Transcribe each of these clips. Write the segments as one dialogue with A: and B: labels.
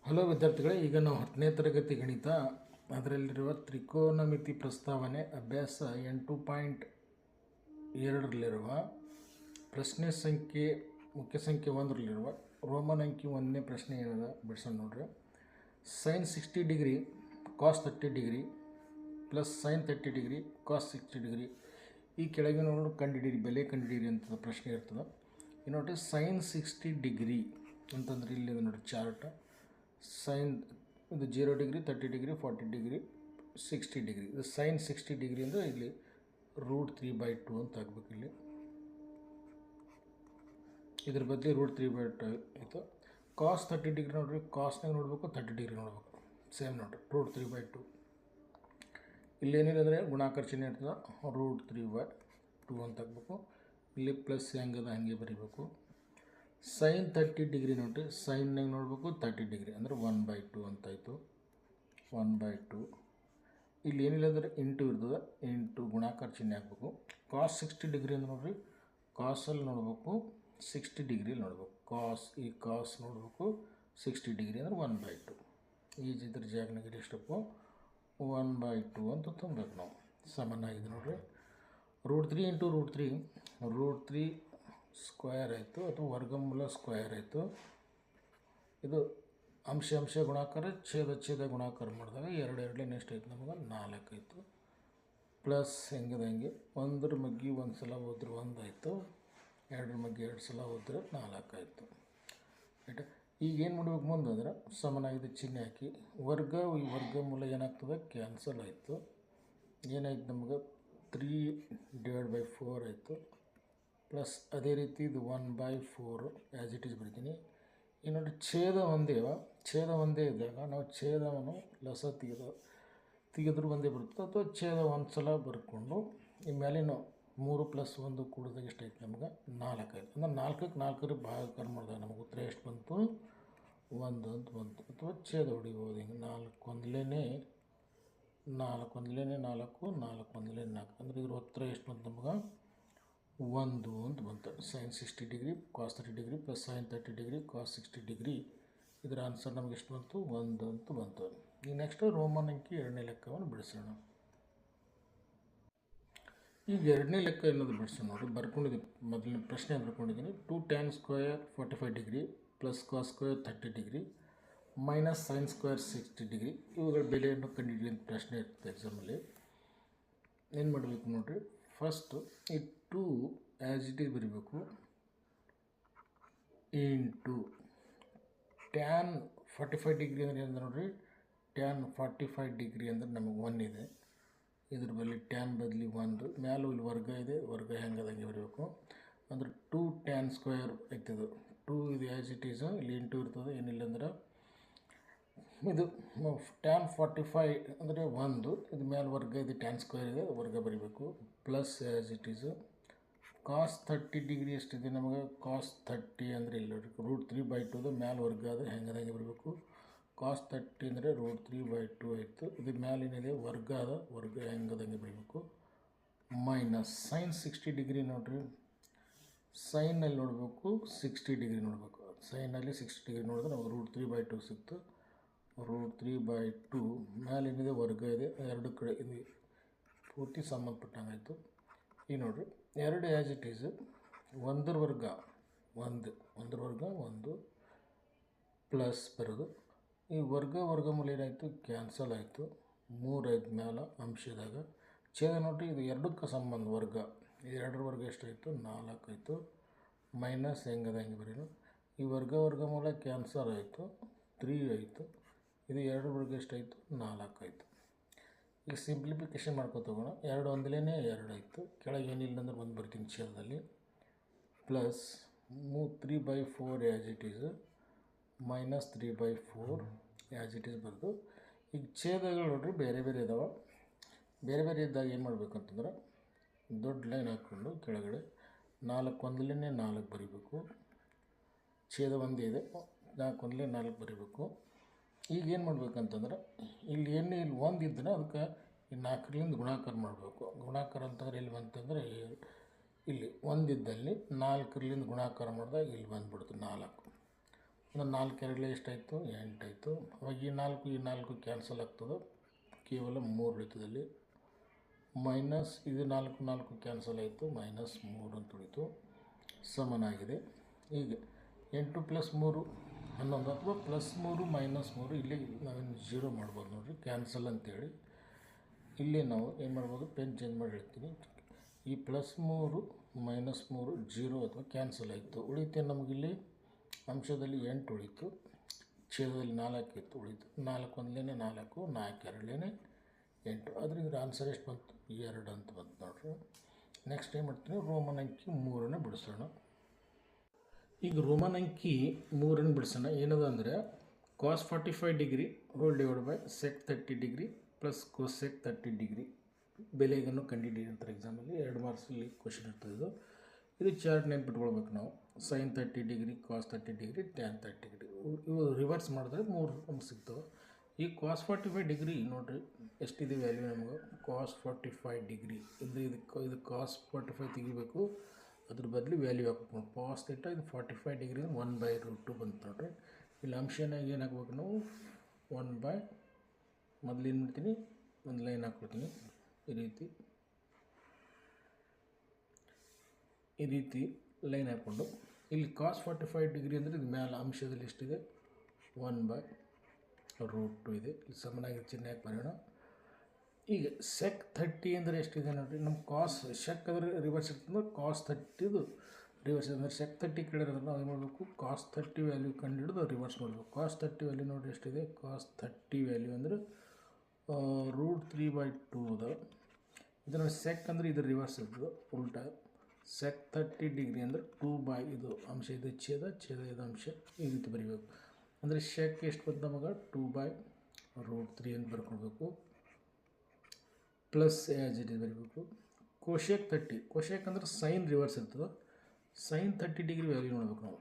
A: Hello ವಿದ್ಯಾರ್ಥಿಗಳೇ, ಈಗ ನಾವು 10ನೇ ತರಗತಿ ಗಣಿತ ಅದರಲ್ಲಿರುವ ತ್ರಿಕೋನಮಿತಿ ಪ್ರಸ್ತಾವನೆ ಅಭ್ಯಾಸ 8.2ರಲ್ಲಿರುವ ಪ್ರಶ್ನೆ ಸಂಖ್ಯೆ ಮುಖ್ಯ ಸಂಖ್ಯೆ 1ರಲ್ಲಿರುವ ರೋಮನ್ ಅಂಕಿ 1ನೇ ಪ್ರಶ್ನೆ ಏನದ ಬಿಡಿಸೋಣ ನೋಡ್ರಿ. Sine 60 degree cos 30 degree plus sine 30 degree cos 60 degree ಈ ಕೆಳಗೆ ನೋಡೋದು ಕಂಡುಹಿಡಿಯಿರಿ, ಬೆಲೆ ಕಂಡುಹಿಡಿಯಿರಿ ಅಂತ ಪ್ರಶ್ನೆ ಇರ್ತದೆ. ಈ ನೋಡ್ರಿ ಸೈನ್ 60 ಡಿಗ್ರಿ ಅಂತಂದ್ರೆ ಇಲ್ಲಿ ನೋಡಿ ಚಾರ್ಟ್. ಸೈನ್ ಇದು 0 ಡಿಗ್ರಿ 30 ಡಿಗ್ರಿ 40 ಡಿಗ್ರಿ 60 ಡಿಗ್ರಿ. ಇದು ಸೈನ್ 60 ಡಿಗ್ರಿ ಅಂದರೆ ಇಲ್ಲಿ √3/2 ಅಂತ ಆಗಬೇಕು. ಇಲ್ಲಿ ಇದ್ರ ಬದಲಿ √3/2 ಆಯಿತು. ಕಾಸ್ 30 ಡಿಗ್ರಿ ನೋಡ್ರಿ, ಕಾಸ್ನಾಗ ನೋಡಬೇಕು 30 ಡಿಗ್ರಿ ನೋಡಬೇಕು, ಸೇಮ್ ನೋಡ್ರಿ √3/2. ಇಲ್ಲೇನಿಲ್ಲ ಅಂದರೆ ಗುಣಾಕಾರ ಚಿಹ್ನೆ ಇರ್ತದೆ, √3/2 ಅಂತ ಆಗಬೇಕು. ಇಲ್ಲಿ ಪ್ಲಸ್ ಹೆಂಗದ ಹಾಗೆ ಬರೀಬೇಕು. ಸೈನ್ 30 ಡಿಗ್ರಿ ನೋಡಿರಿ, ಸೈನ್ನಾಗ ನೋಡಬೇಕು 30 ಡಿಗ್ರಿ ಅಂದರೆ 1/2 ಅಂತಾಯಿತು. 1/2 ಇಲ್ಲಿ ಏನಿಲ್ಲ ಅಂದರೆ ಇಂಟು ಇರ್ತದೆ, ಇಂಟು ಗುಣಾಕಾರ ಚಿಹ್ನೆ ಹಾಕಬೇಕು. ಕಾಸ್ 60 ಡಿಗ್ರಿ ಅಂದ್ರೆ ನೋಡಿರಿ, ಕಾಸಲ್ಲಿ ನೋಡಬೇಕು 60 ಡಿಗ್ರಿಲಿ ನೋಡಬೇಕು. ಕಾಸ್ ನೋಡಬೇಕು 60 ಡಿಗ್ರಿ ಅಂದರೆ 1/2. ಇದ್ರ ಜಾಗನಾಗ ಎಷ್ಟಪ್ಪು 1/2 ಅಂತ ತುಂಬಬೇಕು ನಾವು. ಸಮನಾಗಿದೆ ನೋಡಿರಿ. √3 ಇಂಟು √3 ಸ್ಕ್ವೇರ್ ಆಯಿತು, ಅಥವಾ ವರ್ಗಮೂಲ ಸ್ಕ್ವೇರ್ ಆಯಿತು. ಇದು ಅಂಶ ಗುಣಾಕಾರ ಛೇದ ಗುಣಾಕಾರ ಮಾಡಿದಾಗ 2 ನೆಕ್ಸ್ಟ್ ಆಯ್ತು ನಮಗೆ 4 ಆಯಿತು. ಪ್ಲಸ್ ಹೆಂಗಿದೆ ಹಂಗೆ 1ರ ಮಗ್ಗಿ 1 ಸಲ ಹೋದ್ರೆ 1 ಆಯಿತು, 2ರ ಮಗ್ಗಿ 2 ಸಲ ಹೋದ್ರೆ 4 ಆಯಿತು. ರೈಟ್. ಈಗ ಏನು ಮಾಡಬೇಕು ಮುಂದಂದ್ರೆ ಸಮನಾಗಿದೆ ಚಿಹ್ನೆ ಹಾಕಿ ಈ ವರ್ಗಮೂಲ ಏನಾಗ್ತದೆ ಕ್ಯಾನ್ಸಲ್ ಆಯಿತು. ಏನಾಯ್ತು ನಮಗೆ 3/4 ಆಯಿತು. ಪ್ಲಸ್ ಅದೇ ರೀತಿ ಇದು 1/4 ಆ್ಯಸ್ ಇಟ್ ಈಸ್ ಬರಿತೀನಿ. ಈಗ ನೋಡಿ ಛೇದ ಒಂದೇ ಇದ್ದಾಗ ನಾವು ಛೇದವನ್ನು ಲಸ ತೆಗೆದ್ರು ಒಂದೇ ಬರುತ್ತೆ, ಅಥವಾ ಛೇದ ಒಂದು ಸಲ ಬರ್ಕೊಂಡು ಈ ಮೇಲಿನ 3 + 1 ಕೂಡಿದಾಗ ಎಷ್ಟಾಯ್ತು ನಮ್ಗೆ 4 ಆಯಿತು. ಅಂದ್ರೆ 4ಕ್ಕೆ 4 ಭಾಗಾಕಾರ ಮಾಡಿದಾಗ ನಮಗೆ ಉತ್ತರ ಎಷ್ಟು ಬಂತು 1 ಅಂತ ಬಂತು. ಅಥವಾ ಛೇದ ಹೊಡಿಬೋದು ಹಿಂಗೆ 4 1 4 ಅಂದರೆ ಇದ್ರ ಉತ್ತರ ಎಷ್ಟು ಬಂತು ನಮ್ಗೆ 1 ಅಂತ ಬಂತು. Sine 60 degree cos 30 degree plus sine 30 degree cos 60 degree ಇದರ ಆನ್ಸರ್ ನಮಗೆ ಎಷ್ಟು ಬಂತು 1 ಅಂತ ಬಂತು. ಈಗ ನೆಕ್ಸ್ಟ್ ರೋಮನ್ ಅಂಕಿ 2ನೇ ಲೆಕ್ಕವನ್ನು ಬಿಡಿಸೋಣ. ಈಗ 2ನೇ ಲೆಕ್ಕ ಏನಾದರೂ ಬಿಡಿಸೋಣ ನೋಡಿ. ಬರ್ಕೊಂಡಿದ್ದೀನಿ, ಮೊದಲನೇ ಪ್ರಶ್ನೆ ಬರ್ಕೊಂಡಿದ್ದೀನಿ. 2 tan square 45 degree plus cos square 30 degree minus sine square 60 degree ಇವುಗಳ ಬೆಲೆಯನ್ನು ಕಂಡುಹಿಡಿಯುವ ಅಂತ ಪ್ರಶ್ನೆ ಇರ್ತದೆ ಎಕ್ಸಾಮಲ್ಲಿ. ಏನು ಮಾಡಬೇಕು ನೋಡಿರಿ, ಫಸ್ಟು ಈ 2 ಆ್ಯಸ್ ಇಟ್ ಈಸ್ ಬರೀಬೇಕು ಇಂಟು ಟ್ಯಾನ್ 45 ಡಿಗ್ರಿ ಅಂದರೆ ಏನು ನೋಡಿರಿ, ಟ್ಯಾನ್ 45 ಡಿಗ್ರಿ ಅಂದರೆ ನಮಗೆ 1 ಇದೆ. ಇದ್ರ ಬದಲಿ ಟ್ಯಾನ್ ಬದಲಿ 1 ಮ್ಯಾಲೂ ಇಲ್ಲಿ ವರ್ಗ ಇದೆ, ವರ್ಗ ಹೆಂಗದಂಗೆ ಬರೀಬೇಕು. ಅಂದ್ರೆ 2 tan ಸ್ಕ್ವೇರ್ ಆಗ್ತದೆ. 2 ಇದು ಆ್ಯಸ್ ಇಟ್ ಈಸು, ಇಲ್ಲಿ ಇಂಟು ಇರ್ತದೆ, ಏನಿಲ್ಲ ಅಂದ್ರೆ ಇದು ಟ್ಯಾನ್ 45 ಅಂದರೆ 1, ಇದು ಮೇಲೆ ವರ್ಗ ಇದೆ, ಟ್ಯಾನ್ ಸ್ಕ್ವೇರ್ ಇದೆ, ವರ್ಗ ಬರೀಬೇಕು. Plus as it is cos 30 degree ಎಷ್ಟಿದೆ ನಮಗೆ, ಕಾಸ್ 30 ಅಂದರೆ ಇಲ್ಲ √3/2 ಮೇಲೆ ವರ್ಗ ಆದರೆ ಹೆಂಗದಂಗೆ ಬರಬೇಕು. ಕಾಸ್ 30 ಅಂದರೆ √3/2 ಆಯಿತು. ಇದು ಮೇಲಿನಿದೆ ವರ್ಗ ಅದ, ವರ್ಗ ಹೆಂಗದಂಗೆ ಬರೀಬೇಕು. ಮೈನಸ್ ಸೈನ್ 60 ಡಿಗ್ರಿ ನೋಡಿರಿ, ಸೈನಲ್ಲಿ ನೋಡಬೇಕು 60 ಡಿಗ್ರಿ ನೋಡಬೇಕು. ಸೈನಲ್ಲಿ 60 ಡಿಗ್ರಿ ನೋಡಿದ್ರೆ ನಮಗೆ √3/2 ಸಿಕ್ತು. √3/2 ಮೇಲೇನಿದೆ ವರ್ಗ ಇದೆ, 2 ಕಡೆ ಇದು ಪೂರ್ತಿ ಸಂಬಂಧಪಟ್ಟಂಗೆ ಆಯಿತು. ಈಗ ನೋಡಿರಿ 2 ಆ್ಯಸ್ ಇಟ್ ಈಸು, 1ರ ವರ್ಗ 1 ಪ್ಲಸ್ ಬರೋದು. ಈ ವರ್ಗಮೂಲ ಏನಾಯಿತು ಕ್ಯಾನ್ಸಲ್ ಆಯಿತು. 3 ಆಯ್ತು ಮೇಲೆ ಅಂಶದಾಗ. ಛೇದ ನೋಡಿರಿ ಇದು 2ಕ್ಕೆ ಸಂಬಂಧ ವರ್ಗ, ಇದು 2ರ ವರ್ಗ ಎಷ್ಟಾಯಿತು 4 ಆಯಿತು. ಮೈನಸ್ ಹೆಂಗದ ಹಂಗೆ ಬರೀನು. ಈ ವರ್ಗಮೂಲ ಕ್ಯಾನ್ಸಲ್ ಆಯಿತು, 3 ಆಯಿತು. ಇದು 2ರ ವರ್ಗ ಎಷ್ಟಾಯಿತು 4 ಆಯಿತು. ಈಗ ಸಿಂಪ್ಲಿಫಿಕೇಷನ್ ಮಾಡ್ಕೊತ ಹೋಗೋಣ. 2 1 2 ಆಯಿತು. ಕೆಳಗೆ ಏನಿಲ್ಲ ಅಂದ್ರೆ 1 ಬರ್ತೀನಿ ಛೇದದಲ್ಲಿ. Plus 3/4 as it Yesu minus 3/4 as it is ಬರೆದು. ಈಗ ಛೇದಗಳು ನೋಡ್ರಿ ಬೇರೆ ಇದ್ದಾವೆ. ಬೇರೆ ಇದ್ದಾಗ ಏನು ಮಾಡಬೇಕಂತಂದ್ರೆ ದೊಡ್ಡ ಲೈನ್ ಹಾಕ್ಕೊಂಡು ಕೆಳಗಡೆ 4 1 4 ಬರೀಬೇಕು. ಛೇದ ಒಂದೇ ಇದೆ, 4 1 4 ಬರೀಬೇಕು. ಈಗ ಏನು ಮಾಡ್ಬೇಕಂತಂದ್ರೆ ಇಲ್ಲಿ 1 ಇದ್ದರೆ ಅದಕ್ಕೆ ಈ 4ರಿಂದ ಗುಣಾಕಾರ ಮಾಡಬೇಕು. ಗುಣಾಕಾರ ಅಂತಂದ್ರೆ ಇಲ್ಲಿ ಬಂತಂದರೆ ಇಲ್ಲಿ 1 ಇದ್ದಲ್ಲಿ 4ರಿಂದ ಗುಣಾಕಾರ ಮಾಡಿದಾಗ ಇಲ್ಲಿ ಬಂದುಬಿಡ್ತು 4. ಅಂದರೆ 4 ಎರಡಲೇ ಎಷ್ಟಾಯಿತು 8 ಆಯಿತು. ಅವಾಗ ಈ ನಾಲ್ಕು ಕ್ಯಾನ್ಸಲ್ ಆಗ್ತದೆ, ಕೇವಲ 3 ಉಳಿತದೆ ಇಲ್ಲಿ. ಮೈನಸ್ ಇದು 4 ಕ್ಯಾನ್ಸಲ್ ಆಯಿತು, -3 ಅಂತ ಉಳಿತು, ಸಮನಾಗಿದೆ. ಈಗ 8 + 3 11 ಅಥವಾ +3 -3 ಇಲ್ಲಿ ನಾವೇನು 0 ಮಾಡ್ಬೋದು ನೋಡಿರಿ, ಕ್ಯಾನ್ಸಲ್ ಅಂತೇಳಿ. ಇಲ್ಲಿ ನಾವು ಏನು ಮಾಡ್ಬೋದು, ಪೆನ್ ಚೇಂಜ್ ಮಾಡಿ ಹೇಳ್ತೀನಿ. ಈ +3 -3 0 ಅಥವಾ ಕ್ಯಾನ್ಸಲ್ ಆಯಿತು. ಉಳಿತು ನಮಗಿಲ್ಲಿ ಅಂಶದಲ್ಲಿ 8 ಉಳಿತು, ಛೇದದಲ್ಲಿ 4 ಇತ್ತು, ಉಳಿತು 4 ಒಂದಲೇ 4, 4 ಎರಡಲೇ 8. ಆದರೆ ಇದ್ರ ಆನ್ಸರ್ ಎಷ್ಟು ಬಂತು, 2 ಅಂತ ಬಂತು ನೋಡ್ರಿ. ನೆಕ್ಸ್ಟ್ ಏನು ಮಾಡ್ತೀನಿ, ರೋಮನ್ ಅಂಕಿ 3 ಬಿಡಿಸೋಣ. ಈಗ ರೋಮನ್ ಅಂಕಿ 3 ಬಿಡಿಸೋಣ. ಏನದ ಅಂದರೆ cos 45 degree / sec 30 degree + cosec 30 degree ಬೆಲೆಯನ್ನು ಕಂಡುಹಿಡಿಯಿರಿ ಅಂತಾರೆ ಎಕ್ಸಾಮಲ್ಲಿ. 2 ಮಾರ್ಕ್ಸಲ್ಲಿ ಕ್ವಶನ್ ಇರ್ತದೆ ಇದು ಚಾರ್ಟ್ ನೆನ್ಪಿಟ್ಕೊಳ್ಬೇಕು ನಾವು. sin 30 degree, cos 30 degree, tan 30 degree ಇವು ರಿವರ್ಸ್ ಮಾಡಿದ್ರೆ 3 ನಮ್ಗೆ ಸಿಗ್ತವೆ. ಈ cos 45 ಡಿಗ್ರಿ ನೋಡಿರಿ ಎಷ್ಟಿದೆ ವ್ಯಾಲ್ಯೂ ನಮಗೆ, cos 45 ಡಿಗ್ರಿ ಅಂದರೆ ಇದು cos 45 ತೆಗಿಬೇಕು, ಅದ್ರ ಬದಲು ವ್ಯಾಲ್ಯೂ ಹಾಕ್ಬೇಕು. cos θ ಇದು 45 ಡಿಗ್ರಿ 1/√2 ಬಂತು ನೋಡ್ರಿ. ಇಲ್ಲಿ ಅಂಶನಾಗ ಏನು ಹಾಕ್ಬೇಕು ನಾವು, 1/ ಮೊದಲು ಏನು ಮಾಡ್ತೀನಿ, ಒಂದು ಲೈನ್ ಹಾಕ್ಬಿಡ್ತೀನಿ ಈ ರೀತಿ ಲೈನ್ ಹಾಕ್ಕೊಂಡು ಇಲ್ಲಿ cos 45 ಡಿಗ್ರಿ ಅಂದರೆ ಇದು ಮೇಲೆ ಅಂಶದಲ್ಲಿ ಎಷ್ಟಿದೆ, 1/√2 ಇದೆ. ಇಲ್ಲಿ ಸಮನಾಗಿ ಚಿಹ್ನೆ ಹಾಕಿ ಬರೋಣ. ಈಗ sec 30 ಅಂದರೆ ಎಷ್ಟಿದೆ ನೋಡಿರಿ, ನಮ್ಮ cos sec ಅಂದರೆ ರಿವರ್ಸ್ ಇರ್ತದೆ, cos 30 ರಿವರ್ಸ್ ಅಂದರೆ sec 30 ಕೇಳಿರೋದ್ರೆ ನಾವು ಏನು ಮಾಡಬೇಕು, cos 30 ವ್ಯಾಲ್ಯೂ ಕಂಡುಹಿಡಿದು ರಿವರ್ಸ್ ಮಾಡಬೇಕು. cos 30 ವ್ಯಾಲ್ಯೂ ನೋಡಿರಿ ಎಷ್ಟಿದೆ, cos 30 ವ್ಯಾಲ್ಯೂ ಅಂದರೆ √3/2 ಅದ. ಇದನ್ನು sec ಅಂದರೆ ಇದು ರಿವರ್ಸ್ ಇರ್ತದೆ, ಉಲ್ಟಾ sec 30 ಡಿಗ್ರಿ ಅಂದರೆ 2/ ಇದು ಅಂಶ, ಇದು ಛೇದ ಇದು ಅಂಶ, ಈ ರೀತಿ ಬರೀಬೇಕು. ಅಂದರೆ sec ಎಷ್ಟು ಬಂತು ನಮಗೆ, 2/√3 ಅಂತ ಬರ್ಕೊಳ್ಬೇಕು, ಪ್ಲಸ್ ಆ್ಯಸ್ ಇಟ್ ಇಸ್ ಬರೀಬೇಕು. cosec 30 ಅಂದರೆ ಸೈನ್ ರಿವರ್ಸ್ ಇರ್ತದೆ, sin 30 ಡಿಗ್ರಿ ವ್ಯಾಲ್ಯೂ ನೋಡ್ಬೇಕು ನಾವು.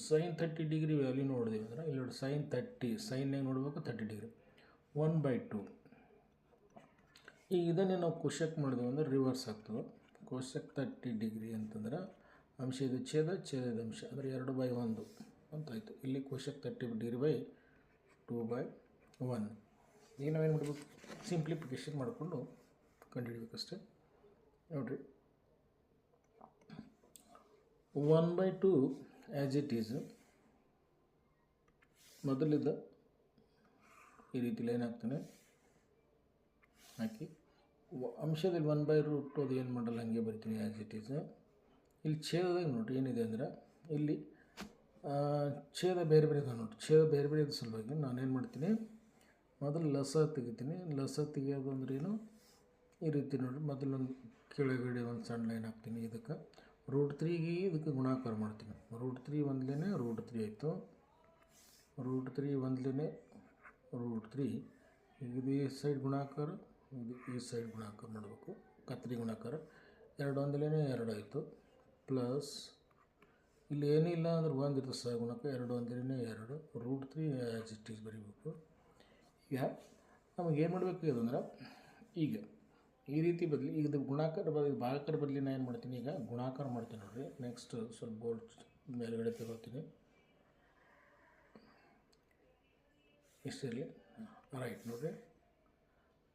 A: sin 30 ಡಿಗ್ರಿ ವ್ಯಾಲ್ಯೂ ನೋಡಿದೆವು ಅಂದ್ರೆ ಇಲ್ಲಿ ನೋಡಿ sin 30 ಸೈನ್ನಾಗ ನೋಡಬೇಕು 30 ಡಿಗ್ರಿ 1/2. ಈಗ ಇದನ್ನೇ ನಾವು cosec ಮಾಡಿದೆವು ಅಂದರೆ ರಿವರ್ಸ್ ಆಗ್ತದೆ. cosec 30 ಡಿಗ್ರಿ ಅಂತಂದ್ರೆ ಅಂಶ ಇದು ಛೇದ ಇದು ಅಂಶ ಅಂದರೆ 2/1 ಅಂತಾಯಿತು. ಇಲ್ಲಿ cosec 30 ಡಿಗ್ರಿ 2/1. ಈಗ ನಾವೇನು ಮಾಡಬೇಕು, ಸಿಂಪ್ಲಿಫಿಕೇಷನ್ ಮಾಡಿಕೊಂಡು ಕಂಡುಹಿಡಬೇಕಷ್ಟೇ ನೋಡಿರಿ. 1/2 ಆ್ಯಸ್ ಇಟ್ ಈಸ್ ಮೊದಲಿದ್ದ ಈ ರೀತಿ ಲೈನ್ ಹಾಕ್ತಾನೆ, ಹಾಕಿ ಅಂಶದಲ್ಲಿ 1/√2 ಅದು ಏನು ಮಾಡಲ್ಲ, ಹಂಗೆ ಬರ್ತೀನಿ ಆ್ಯಸ್ ಇಟ್ ಈಸ್. ಇಲ್ಲಿ ಛೇದದಾಗ ನೋಡಿರಿ ಏನಿದೆ ಅಂದರೆ ಇಲ್ಲಿ ಛೇದ ಬೇರೆ ಇದೆ ನೋಡಿ, ಛೇದ ಬೇರೆ ಇದ್ದ ಸಲುವಾಗಿ ನಾನೇನು ಮಾಡ್ತೀನಿ, ಮೊದಲು ಲಸ ತೆಗಿತೀನಿ. ಲಸ ತೆಗಿಯೋದು ಅಂದ್ರೆ ಏನು, ಈ ರೀತಿ ನೋಡಿ ಮೊದಲೊಂದು ಕೆಳಗಡೆ ಒಂದು ಸಣ್ಣ ಲೈನ್ ಹಾಕ್ತೀನಿ. ಇದಕ್ಕೆ √3ಗೆ ಇದಕ್ಕೆ ಗುಣಾಕಾರ ಮಾಡ್ತೀನಿ. √3 ಒಂದಲೇ √3 ಆಯಿತು, √3 ಒಂದಲೇ √3. ಇದು ಈ ಸೈಡ್ ಗುಣಾಕಾರ, ಇದು ಈ ಸೈಡ್ ಗುಣಾಕಾರ ಮಾಡಬೇಕು, ಕತ್ರಿ ಗುಣಾಕಾರ. 2 ಒಂದಲೇ 2 ಆಯಿತು, ಪ್ಲಸ್ ಇಲ್ಲಿ ಏನಿಲ್ಲ ಅಂದ್ರೆ 1 ಇರ್ತದೆ ಸಹ ಗುಣಕ, 2 ಒಂದಲೇ 2, √3 ಆ್ಯಸ್ ಇಟ್ ಈಸ್ ಬರೀಬೇಕು. ಈಗ ನಮಗೇನು ಮಾಡಬೇಕು ಅಂದ್ರೆ ಈಗ ಈ ರೀತಿ ಬದಲಿ ಈಗ ಇದು ಗುಣಾಕಾರ ಭಾಗಾಕಾರ ಬದಲಿ ನಾನು ಏನು ಮಾಡ್ತೀನಿ, ಈಗ ಗುಣಾಕಾರ ಮಾಡ್ತೀನಿ ನೋಡಿರಿ. ನೆಕ್ಸ್ಟ್ ಸ್ವಲ್ಪ ಬೋರ್ಡ್ ಮೇಲ್ಗಡೆ ತಗೋತೀನಿ, ಇಷ್ಟಿರಲಿ, ರೈಟ್ ನೋಡಿರಿ.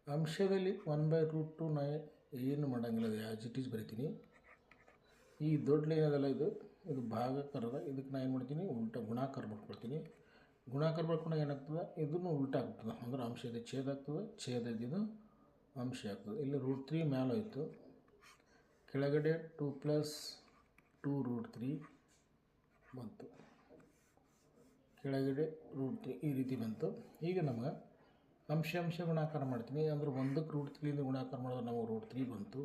A: ಅಂಶದಲ್ಲಿ 1/√2 ನಾ ಏನು ಮಾಡೋಂಗಿಲ್ಲ, ಅದು ಆ್ಯಸ್ ಇಟ್ ಈಸ್ ಬರಿತೀನಿ. ಈ ದೊಡ್ಡ ಲೈನ್ ಅದಲ್ಲ ಇದು ಭಾಗಾಕಾರದ, ಇದಕ್ಕೆ ನಾನು ಏನು ಮಾಡ್ತೀನಿ, ಗುಣಾಕಾರ ಮಾಡ್ಕೊಳ್ತೀನಿ. ಗುಣಾಕಾರ ಮಾಡ್ಕೊಂಡಾಗ ಏನಾಗ್ತದೆ, ಇದನ್ನು ಉಲ್ಟಾ ಆಗ್ತದೆ, ಅಂದ್ರೆ ಅಂಶ ಇದೆ ಛೇದ ಆಗ್ತದೆ, ಛೇದ ಇದ್ದಿದ್ದು ಅಂಶ ಆಗ್ತದೆ. ಇಲ್ಲಿ √3 ಮೇಲೆ ಹೋಯಿತು, ಕೆಳಗಡೆ 2 + 2√3 ಬಂತು, ಕೆಳಗಡೆ √3 ಈ ರೀತಿ ಬಂತು. ಈಗ ನಮಗೆ ಅಂಶ ಗುಣಾಕಾರ ಮಾಡ್ತೀನಿ, ಅಂದರೆ 1ಕ್ಕೆ √3 ಗುಣಾಕಾರ ಮಾಡಿದ್ರೆ ನಮಗೆ √3 ಬಂತು.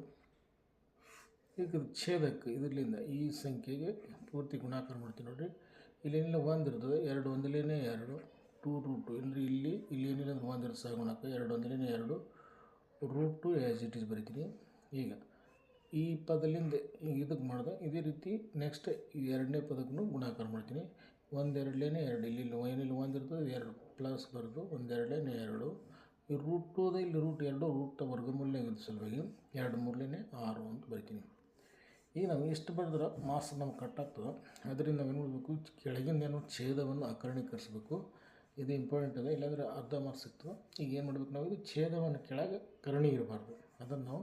A: ಈಗ ಛೇದಕ್ಕೆ ಇದರಿಂದ ಈ ಸಂಖ್ಯೆಗೆ ಪೂರ್ತಿ ಗುಣಾಕಾರ ಮಾಡ್ತೀನಿ ನೋಡಿರಿ. ಇಲ್ಲೇನಿಲ್ಲ 1 ಇರ್ತದೆ, 2 ಒಂದಲೇ 2, 2√2 ಅಂದರೆ ಇಲ್ಲಿ ಏನಿಲ್ಲ ಅಂದ್ರೆ 1 ಇರ್ತದೆ ಸಹ ಗುಣಾಕ, 2 ಒಂದಲೇ 2, √2 ಆ್ಯಸ್ ಇಟ್ ಈಸ್ ಬರಿತೀನಿ. ಈಗ ಈ ಪದದಿಂದ ಈಗ ಇದಕ್ಕೆ ಮಾಡಿದೆ, ಇದೇ ರೀತಿ ನೆಕ್ಸ್ಟ್ ಈ ಎರಡನೇ ಪದಕ್ಕೂ ಗುಣಾಕಾರ ಮಾಡ್ತೀನಿ. 1 2 ಇಲ್ಲಿ ಏನಿಲ್ಲ 1 ಇರ್ತದೆ, 2 ಪ್ಲಸ್ ಬರೆದು 1 2 2, ಈ √2 ಇಲ್ಲಿ √2 ವರ್ಗಮೂಲನೇ ಇದ್ದ ಸಲುವಾಗಿ 2 3 6 ಅಂತ ಬರಿತೀನಿ. ಈಗ ನಾವು ಎಷ್ಟು ಬರೆದ್ರೆ ಮಾರ್ಕ್ಸ್ ನಮ್ಗೆ ಕಟ್ಟಾಗ್ತದೆ. ಅದರಿಂದ ನಾವೇನು ಮಾಡಬೇಕು, ಕೆಳಗಿಂದ ಏನೋ ಛೇದವನ್ನು ಅಕರ್ಣೀಕರಿಸಬೇಕು. ಇದು ಇಂಪಾರ್ಟೆಂಟ್ ಇದೆ, ಇಲ್ಲಾಂದರೆ ಅರ್ಧ ಮಾರ್ಕ್ಸ್ ಸಿಗ್ತದೆ. ಈಗ ಏನು ಮಾಡಬೇಕು, ನಾವು ಇದು ಛೇದವನ್ನು ಕೆಳಗೆ ಕರ್ಣಿ ಇರಬಾರ್ದು. ಅದನ್ನು ನಾವು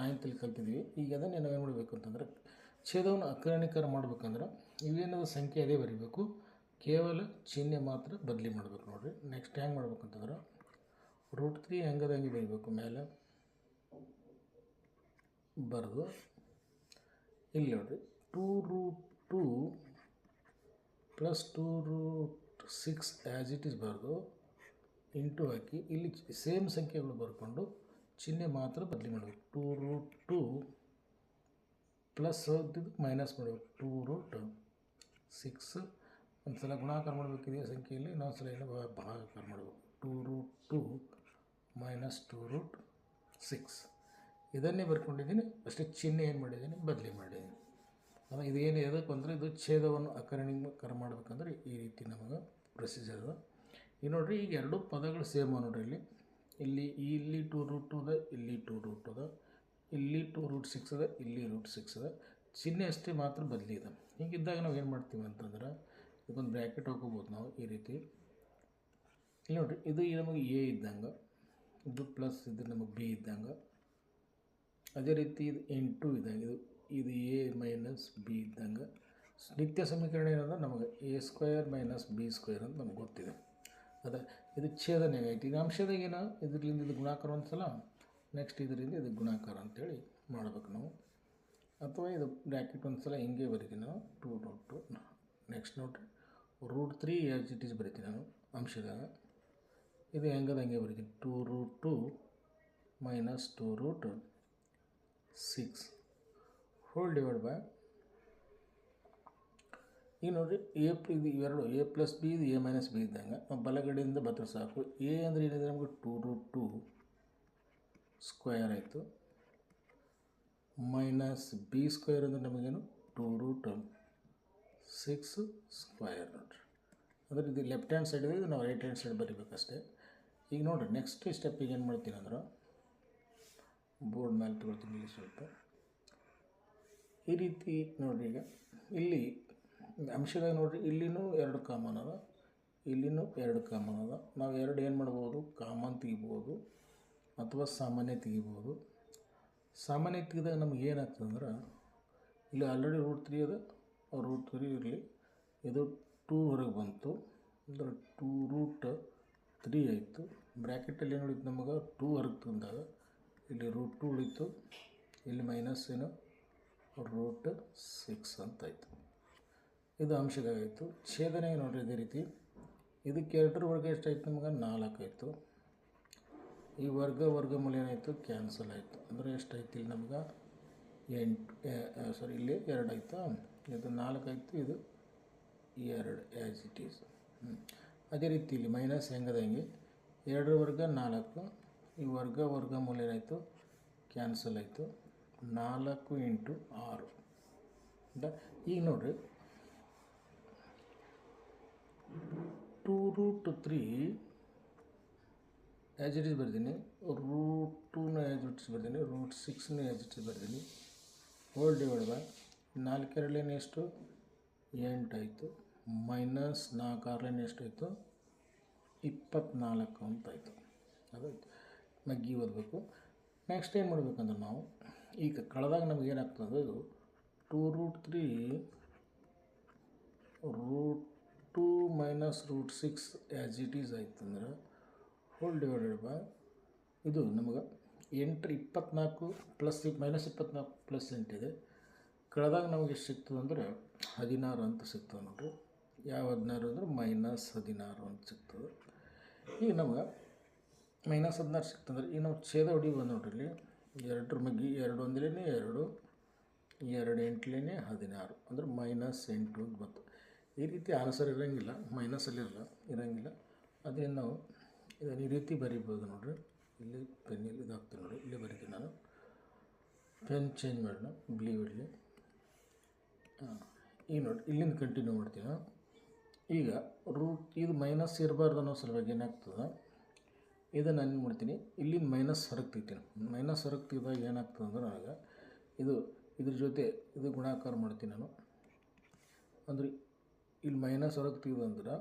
A: 9th ಕಲ್ತಿದ್ವಿ. ಈಗ ಅದನ್ನು ನಾವೇನು ಮಾಡಬೇಕು ಅಂತಂದ್ರೆ, ಛೇದವನ್ನು ಅಕರ್ಣೀಕರಣ ಮಾಡ್ಬೇಕಂದ್ರೆ ಇವೇನದು ಸಂಖ್ಯೆ ಅದೇ ಬರೀಬೇಕು, ಕೇವಲ ಚಿಹ್ನೆ ಮಾತ್ರ ಬದಲಿ ಮಾಡ್ಬೇಕು. ನೋಡಿರಿ ನೆಕ್ಸ್ಟ್ ಹೆಂಗೆ ಮಾಡ್ಬೇಕಂತಂದ್ರೆ, √3 ಹೆಂಗೆ ಬರೀಬೇಕು, ಮೇಲೆ ಬರೆದು ಇಲ್ಲಿ ನೋಡಿರಿ 2√2 + 2√6 ಆ್ಯಸ್ ಇಟ್ ಈಸ್ ಬರೆದು ಇಂಟು ಹಾಕಿ ಇಲ್ಲಿ ಸೇಮ್ ಸಂಖ್ಯೆಗಳು ಬರ್ಕೊಂಡು ಚಿಹ್ನೆ ಮಾತ್ರ ಬದಲಿ ಮಾಡಬೇಕು. 2√2 ಪ್ಲಸ್ ಮೈನಸ್ ಮಾಡಬೇಕು 2√6. ಒಂದು ಸಲ ಗುಣಾಕಾರ ಮಾಡಬೇಕು ಇದೇ ಸಂಖ್ಯೆಯಲ್ಲಿ, ಇನ್ನೊಂದು ಸಲ ಏನೋ ಭಾಗಾಕಾರ ಮಾಡಬೇಕು. 2√2 - 2√6 ಇದನ್ನೇ ಬರ್ಕೊಂಡಿದ್ದೀನಿ. ಅಷ್ಟೇ ಚಿಹ್ನೆ ಏನು ಮಾಡಿದ್ದೀನಿ, ಬದಲಿ ಮಾಡಿದ್ದೀನಿ. ಅದು ಇದೇನು ಎದಕ್ಕೆ ಅಂದರೆ, ಇದು ಛೇದವನ್ನು ಅಕರ್ಣೀಕರಣ ಮಾಡ್ಬೇಕಂದ್ರೆ ಈ ರೀತಿ ನಮಗೆ ಪ್ರೊಸೀಜರ್ ಅದ. ಈಗ ನೋಡಿರಿ, ಈಗ ಎರಡು ಪದಗಳು ಸೇಮ್ ನೋಡಿರಿ. ಇಲ್ಲಿ 2√2 ಅದ, ಇಲ್ಲಿ 2√2 ಅದ, ಇಲ್ಲಿ 2√6 ಅದ, ಇಲ್ಲಿ √6 ಅದ. ಚಿಹ್ನೆ ಅಷ್ಟೇ ಮಾತ್ರ ಬದಲಿ ಇದೆ. ಹೀಗಿದ್ದಾಗ ನಾವು ಏನು ಮಾಡ್ತೀವಿ ಅಂತಂದ್ರೆ, ಇದೊಂದು ಬ್ರ್ಯಾಕೆಟ್ ಹಾಕೋಬೋದು ನಾವು ಈ ರೀತಿ. ಇಲ್ಲಿ ನೋಡಿರಿ, ಇದು ನಮಗೆ ಎ ಇದ್ದಂಗೆ, ಇದು ಪ್ಲಸ್ ಇದು ನಮಗೆ ಬಿ ಇದ್ದಂಗೆ. ಅದೇ ರೀತಿ ಇದು ಇಂಟು ಇದ್ದಂಗೆ, ಇದು ಎ ಮೈನಸ್ ಬಿ ಇದ್ದಂಗೆ. ನಿತ್ಯ ಸಮೀಕರಣ ಏನಂದ್ರೆ ನಮಗೆ a² - b² ಅಂತ ನಮ್ಗೆ ಗೊತ್ತಿದೆ. ಅದ ಇದು ಛೇದನೆ ಆಗೈತಿ. ಈಗ ಅಂಶದಾಗ ಏನೋ ಇದರಿಂದ ಇದು ಗುಣಾಕಾರ ಒಂದು ಸಲ, ನೆಕ್ಸ್ಟ್ ಇದರಿಂದ ಇದು ಗುಣಾಕಾರ ಅಂತೇಳಿ ಮಾಡ್ಬೇಕು ನಾವು. ಅಥವಾ ಇದು ಬ್ರ್ಯಾಕೆಟ್ ಒಂದು ಸಲ ಹಿಂಗೆ ಬರೀತೀನಿ ನಾವು 2√2. ನೆಕ್ಸ್ಟ್ ನೋಡಿರಿ, √3 ಆ್ಯಸ್ ಇಟ್ ಈಸ್ ಬರೀತೀನಿ ನಾನು ಅಂಶದಾಗ. ಇದು ಹೆಂಗೆ ಬರೀತೀನಿ, 2√2 - 2√6 ಹೋಲ್ ಡಿವೈಡ್ ಬೈ. ಈಗ ನೋಡಿರಿ, ಇದು ಎರಡು a + b, ಇದು a - b ಇದ್ದಂಗೆ ನಾವು ಬಲಗಡೆಯಿಂದ ಬತ್ರ ಸಾಕು. a ಅಂದರೆ ಏನಿದೆ ನಮಗೆ 2√2² ಆಯಿತು, ಮೈನಸ್ b² ಅಂದರೆ ನಮಗೇನು 2√6² ನೋಡಿರಿ. ಅಂದರೆ ಇದು ಲೆಫ್ಟ್ ಹ್ಯಾಂಡ್ ಸೈಡ್ ಇದೆ, ಇದು ನಾವು ರೈಟ್ ಹ್ಯಾಂಡ್ ಸೈಡ್ ಬರೀಬೇಕಷ್ಟೇ. ಈಗ ನೋಡಿರಿ, ನೆಕ್ಸ್ಟ್ ಸ್ಟೆಪ್ಪಿಗೆ ಏನು ಮಾಡ್ತೀನಿ ಅಂದ್ರೆ, ಬೋರ್ಡ್ ಮೇಲೆ ತೊಗೊಳ್ತೀನಿ ಇಲ್ಲಿ ಸ್ವಲ್ಪ ಈ ರೀತಿ ನೋಡಿರಿ. ಈಗ ಇಲ್ಲಿ ಅಂಶದಾಗ ನೋಡಿರಿ, ಇಲ್ಲಿನೂ 2 ಕಾಮನ್ ಅದ, ಇಲ್ಲಿನೂ 2 ಕಾಮನ್ ಅದ. ನಾವು ಎರಡು ಏನು ಮಾಡ್ಬೋದು, ಕಾಮನ್ ತೆಗಿಬೋದು ಅಥವಾ ಸಾಮಾನ್ಯ ತೆಗಿಬೋದು. ಸಾಮಾನ್ಯ ತೆಗೆದಾಗ ನಮ್ಗೆ ಏನಾಗ್ತದೆ ಅಂದ್ರೆ, ಇಲ್ಲಿ ಆಲ್ರೆಡಿ √3 ಅದ, √3 ಇರಲಿ, ಇದು 2 ಹೊರಗೆ ಬಂತು ಅಂದ್ರೆ 2√3 ಆಯಿತು. ಬ್ರ್ಯಾಕೆಟಲ್ಲಿ ಏನು ಉಳಿತು ನಮಗೆ, 2 ಹೊರಗೆ ತಂದಾಗ ಇಲ್ಲಿ √2 ಉಳಿತು, ಇಲ್ಲಿ ಮೈನಸ್ ಏನು √6 ಅಂತಾಯಿತು. ಇದು ಅಂಶದಾಗಾಯಿತು. ಛೇದನೆ ನೋಡಿರಿ ಇದೇ ರೀತಿ. ಇದಕ್ಕೆ 2 ವರ್ಗ ಎಷ್ಟಾಯಿತು ನಮಗೆ, 4 ಆಯಿತು. ಈ ವರ್ಗಮೂಲ ಏನಾಯಿತು, ಕ್ಯಾನ್ಸಲ್ ಆಯಿತು. ಅಂದರೆ ಎಷ್ಟಾಯ್ತು ಇಲ್ಲಿ ನಮ್ಗೆ 8, ಇಲ್ಲಿ 2 ಆಯಿತಾ, ಇದು 4 ಆಯಿತು, ಇದು 2 ಆ್ಯಸ್ ಇಟ್ ಈಸ್. ಅದೇ ರೀತಿ ಇಲ್ಲಿ ಮೈನಸ್ ಹೆಂಗದ ಹಿಂಗೆ 2 ವರ್ಗ 4, ಈ ವರ್ಗಮೂಲ ಏನಾಯಿತು, ಕ್ಯಾನ್ಸಲ್ ಆಯಿತು. 4 × 6 ಈಗ ನೋಡಿರಿ, 2√3 ಆ್ಯಸ್ ಇಟ್ ಈಸ್ ಬರ್ತೀನಿ, √2 ಆ್ಯಸ್ ಇಟ್ ಈಸ್ ಬರ್ತೀನಿ, √6 ಆ್ಯಸ್ ಇಟ್ ಈಸ್ ಬರ್ತೀನಿ. ಹೋಲ್ ಡಿವೈಡ್ ಬೈ 4 2 ಎಷ್ಟು 8 ಆಯಿತು, ಮೈನಸ್ 4 6 ಎಷ್ಟಾಯಿತು 24 ಅಂತಾಯಿತು. ಅದಾಯಿತು, ಮಗ್ಗಿ ಓದಬೇಕು. ನೆಕ್ಸ್ಟ್ ಏನು ಮಾಡಬೇಕಂದ್ರೆ ನಾವು ಈಗ ಕಳೆದಾಗ ನಮ್ಗೆ ಏನಾಗ್ತದೆ, ಇದು 2√3 √2 - √6 ಆ್ಯಸ್ ಇಟ್ ಈಸ್ ಆಯ್ತಂದ್ರೆ ಹೋಲ್ ಡಿವೈಡೆಡ್ ಬೈ ಇದು ನಮಗೆ 8 24 ಪ್ಲಸ್ -24 ಪ್ಲಸ್ 8 ಇದೆ. ಕಳೆದಾಗ ನಮಗೆ ಎಷ್ಟು ಸಿಗ್ತದೆ ಅಂದರೆ 16 ಅಂತ ಸಿಗ್ತದೆ ನೋಡಿರಿ. ಯಾವ 16 ಅಂದರೆ -16 ಅಂತ ಸಿಗ್ತದೆ. ಈಗ ನಮ್ಗೆ -16 ಸಿಕ್ತಂದ್ರೆ ಈಗ ನಾವು ಛೇದ ಹೊಡಿಬೋದು ನೋಡ್ರಿ. ಇಲ್ಲಿ 2 ಮಗ್ಗಿ 2 1 2, 2 8 16 ಅಂದರೆ -8 ಅಂತ ಬಂತು. ಈ ರೀತಿ ಆನ್ಸರ್ ಇರೋಂಗಿಲ್ಲ, ಮೈನಸಲ್ಲಿರಲ್ಲ ಇರೋಂಗಿಲ್ಲ. ಅದರಿಂದ ನಾವು ಇದನ್ನು ಈ ರೀತಿ ಬರೀಬೋದು ನೋಡಿರಿ. ಇಲ್ಲಿ ಪೆನ್ನಲ್ಲಿ ಇದಾಗ್ತದೆ ನೋಡಿ, ಇಲ್ಲಿ ಬರೀತೀನಿ ನಾನು. ಪೆನ್ ಚೇಂಜ್ ಮಾಡೋಣ, ಬ್ಲೀವ್ ಇಡಲಿ. ಈಗ ನೋಡಿ, ಇಲ್ಲಿಂದ ಕಂಟಿನ್ಯೂ ಮಾಡ್ತೀನಿ. ಈಗ ಇದು ಮೈನಸ್ ಇರಬಾರ್ದು ಅನ್ನೋ ಸಲುವಾಗಿ ಏನಾಗ್ತದೆ, ಇದನ್ನು ನಾನು ಮಾಡ್ತೀನಿ, ಇಲ್ಲಿಂದ ಮೈನಸ್ ಹೊರಗೆ ತೆಗಿತೀನಿ. ಮೈನಸ್ ಹೊರಗೆ ತೆಗೆದಾಗ ಏನಾಗ್ತದೆ ಅಂದ್ರೆ ನನಗೆ ಇದು ಇದ್ರ ಜೊತೆ ಇದು ಗುಣಾಕಾರ ಮಾಡ್ತೀನಿ ನಾನು. ಅಂದರೆ ಇಲ್ಲಿ ಮೈನಸ್ ಹೊರಗೆ ತೆಗೆದಂದ್ರೆ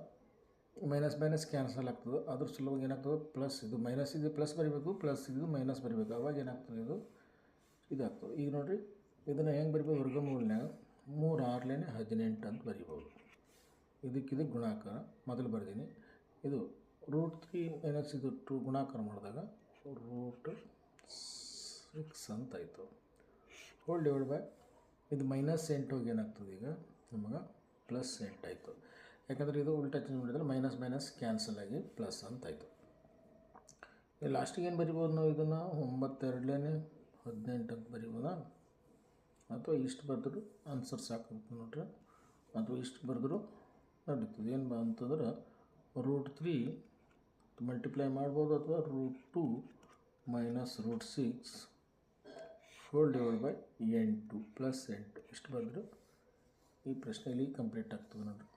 A: ಮೈನಸ್ ಮೈನಸ್ ಕ್ಯಾನ್ಸಲ್ ಆಗ್ತದೆ. ಅದ್ರ ಸಲುವಾಗಿ ಏನಾಗ್ತದೆ, ಪ್ಲಸ್ ಇದು ಮೈನಸ್ ಇದು ಪ್ಲಸ್ ಬರೀಬೇಕು, ಪ್ಲಸ್ ಇದು ಮೈನಸ್ ಬರೀಬೇಕು. ಅವಾಗ ಏನಾಗ್ತದೆ, ಇದಾಗ್ತದೆ. ಈಗ ನೋಡಿರಿ, ಇದನ್ನು ಹೆಂಗೆ ಬರಿಬೋದು, ವರ್ಗಮೂಲನ್ಯಾಗ 3 6 18 ಅಂತ ಬರಿಬೋದು. ಇದಕ್ಕಿದು ಗುಣಾಕಾರ ಮೊದಲು ಬರ್ದೀನಿ. ಇದು √3 ಮೈನಸ್ ಇದು 2 ಗುಣಾಕಾರ ಮಾಡಿದಾಗ √6 ಅಂತ ಆಯಿತು. ಹೋಲ್ ಡಿವೈಡ್ ಬೈ ಇದು -8 ಹೋಗಿ ಏನಾಗ್ತದೆ, ಈಗ ನಮಗೆ +8 ಆಯಿತು. ಯಾಕಂದರೆ ಇದು ಉಲ್ಟಾ ಚೇಂಜ್ ಮಾಡಿದ್ರೆ ಮೈನಸ್ ಮೈನಸ್ ಕ್ಯಾನ್ಸಲ್ ಆಗಿ ಪ್ಲಸ್ ಅಂತ ಆಯಿತು. ಲಾಸ್ಟಿಗೆ ಏನು ಬರಿಬೋದು ನಾವು, ಇದನ್ನು 9 2 18 ಅಂತ ಬರಿಬೋದಾ, ಅಥವಾ ಇಷ್ಟು ಬರೆದ್ರು ಆನ್ಸರ್ ಸಾಕಾಗುತ್ತೆ ನೋಡ್ರಿ, ಅಥವಾ ಇಷ್ಟು ಬರೆದ್ರು ನಡೀತದೆ. ಏನು ಅಂತಂದ್ರೆ √3 ಮಲ್ಟಿಪ್ಲೈ ಮಾಡ್ಬೋದು, ಅಥವಾ √2 ಮೈನಸ್ √6 ಹೋಲ್ ಡಿವೈಡ್ ಬೈ 8 +8 ಇಷ್ಟು ಬರೆದ್ರು ಈ ಪ್ರಶ್ನೆಯಲ್ಲಿ ಕಂಪ್ಲೀಟ್ ಆಗ್ತದೆ ನೋಡಿರಿ.